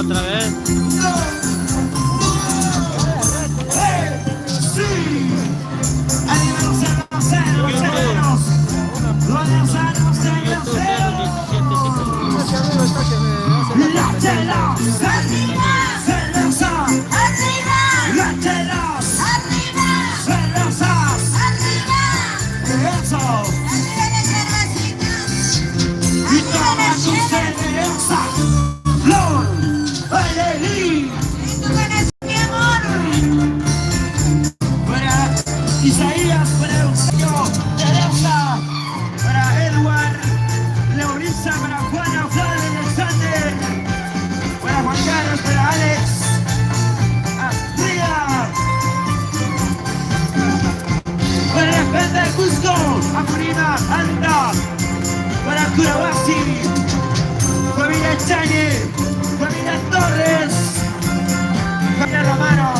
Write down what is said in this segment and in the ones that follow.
otra vez. Isaías, para Eusebio, Teresa, para Edward, Leonisa, para Juana, Flavia, Alexander, para Juan Carlos, para Alex, Astria, para la gente de Cusco, Afurina, Anda, para Curahuasi, familia Chani, familia Torres, familia Romano,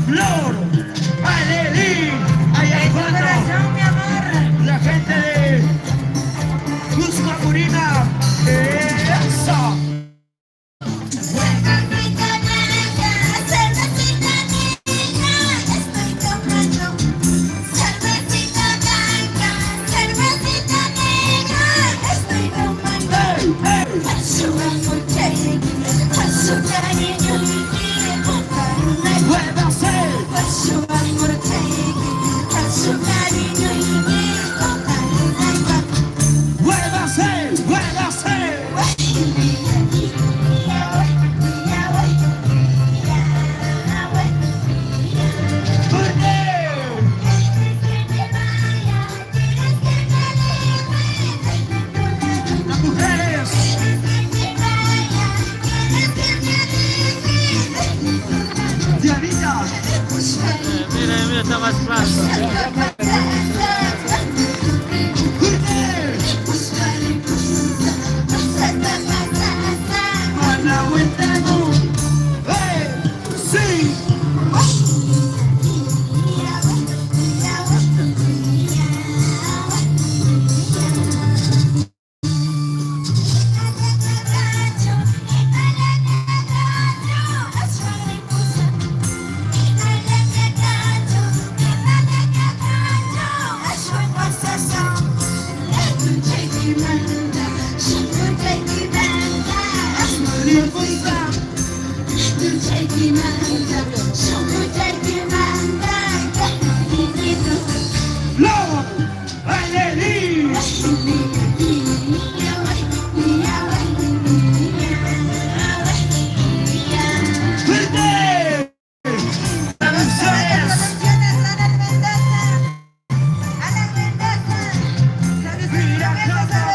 Flor. ¡Alelí! ¡Ahí hay cuatro! La gente de Cusco Apurina. ¡Eso! Mira, está más claro. Mira cómo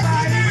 baila.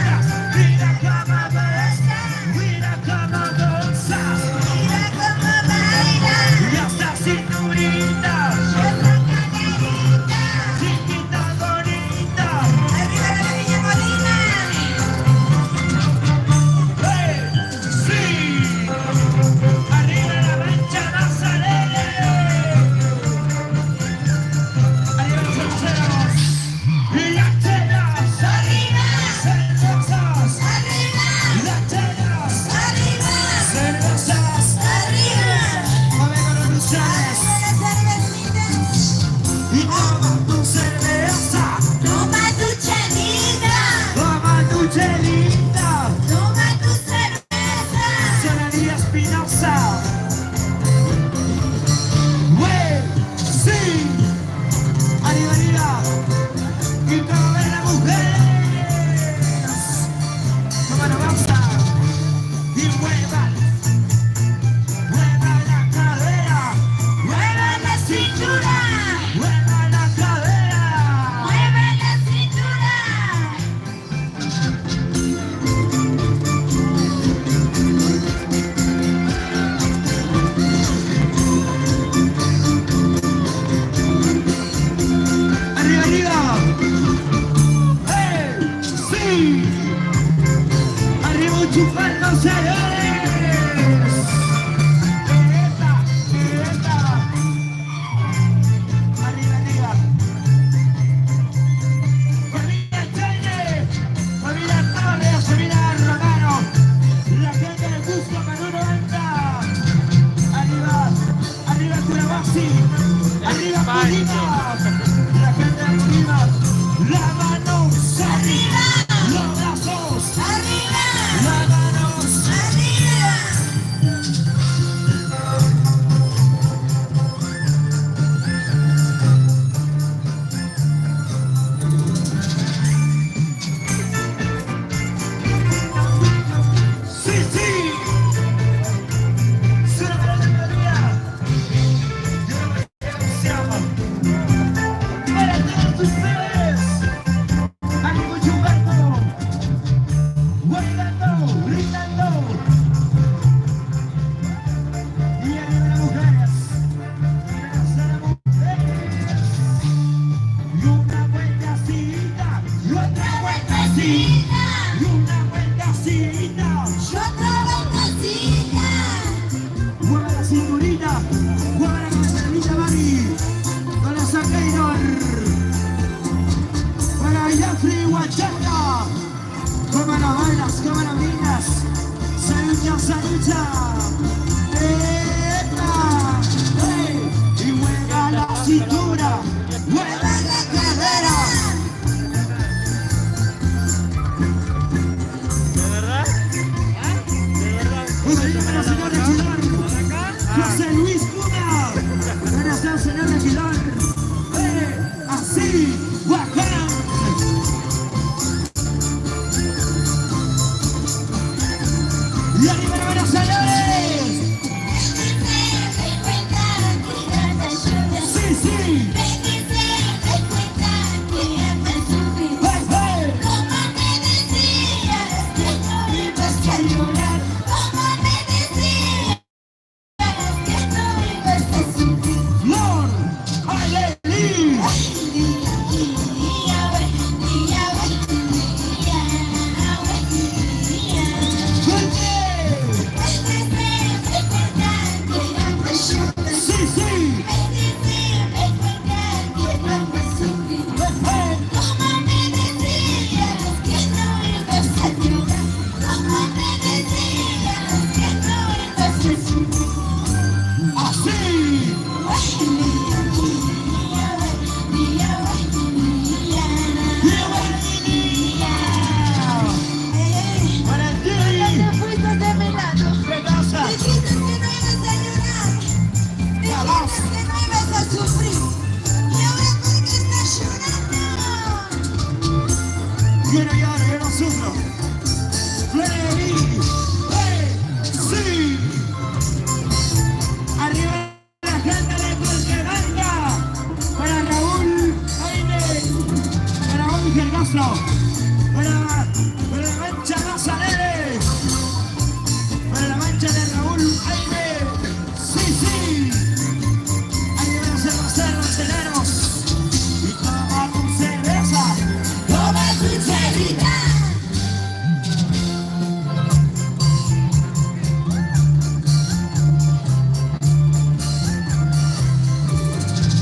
derecha. Y mueva la cintura, mueva la cadera. ¿De verdad? ¿De verdad? Bueno, digo para el señor Regidor, José Luis Cuna. Buenas tardes, señor Regidor. Así, Guacán. Y arriba, buenos señores. Sí, sí. Lord, aleluya. Sí, sí. Así. Para ti. ¿Qué pasa? Yo no lloro, yo no sufro. Freddy, sí. Arriba la gente de Cusqueranca. Para Raúl Aine. Para Raúl Gergazo. Para la mancha Mazanere. Para la mancha de Raúl Aine. Sí, sí. Ahí van a ser los cerveceros. Y toma tu cerveza. Toma tu cerveza.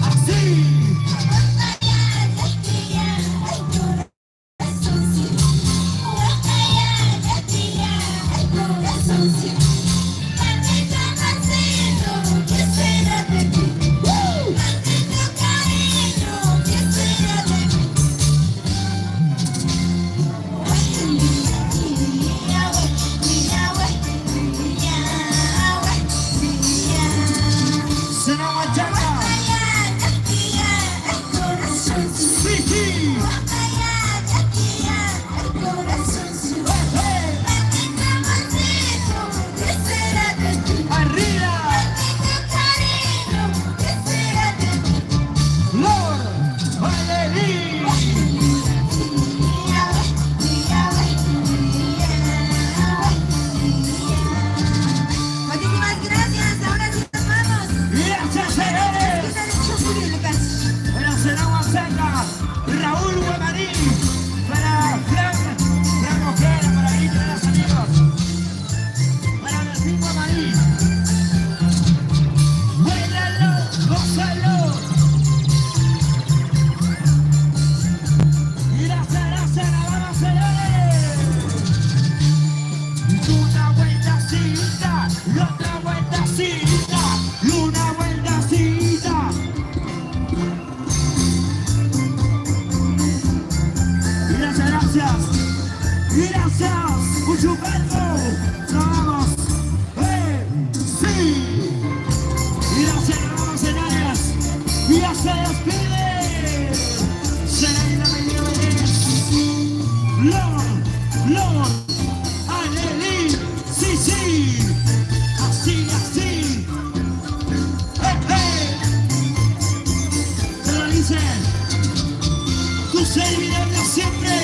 Así. Será mañana. Sí, sí. Arriba. Lord, aleluya. Muchísimas gracias, ahora sí nos vamos. Gracias, señores. ¿Qué tal el chupuri, Lucas? Para Seragua Seca, Raúl Guamarí, para Fran Ojeda, para ahí, para los amigos, para Bertín Guamarí. Bailalo, gózalo. Gracias, vamos, señores. Una vueltacita, y otra vueltacita, y una vueltacita. Gracias. Gracias. Mucho beso. Vamos. Sí. Gracias, vamos, señores. Ya se despide. Serena Meñones. Lord. Aleluya. Sí, sí. Así. Se lo dice. Tu servidor de siempre.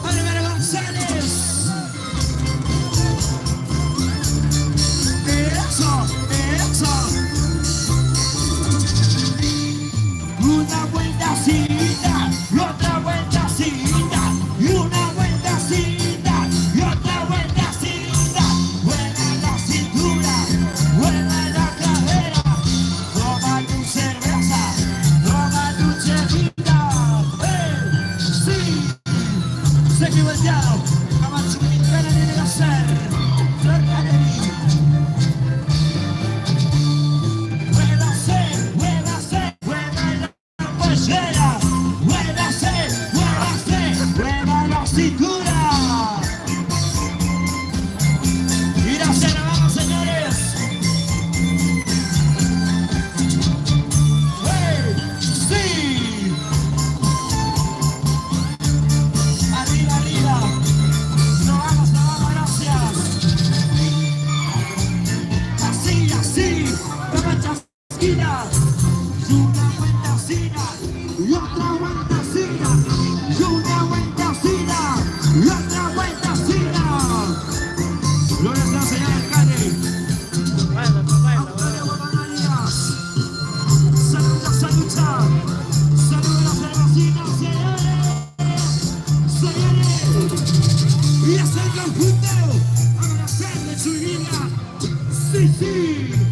Álvaro González. Eso. Una vueltacita, y otra vueltacita, y una vueltacita, y otra vueltacita. Mueve la cintura, mueve la cadera. Toma tu cerveza, toma tu cerveza. Gracias, señor alcalde. Baila, pues, baila, Antonio baila. Guamanalías. Saludos, saludos. Saludos a las hermositas, señores. Señores. Y es el conjunto. A conocerle su vida. Sí, sí.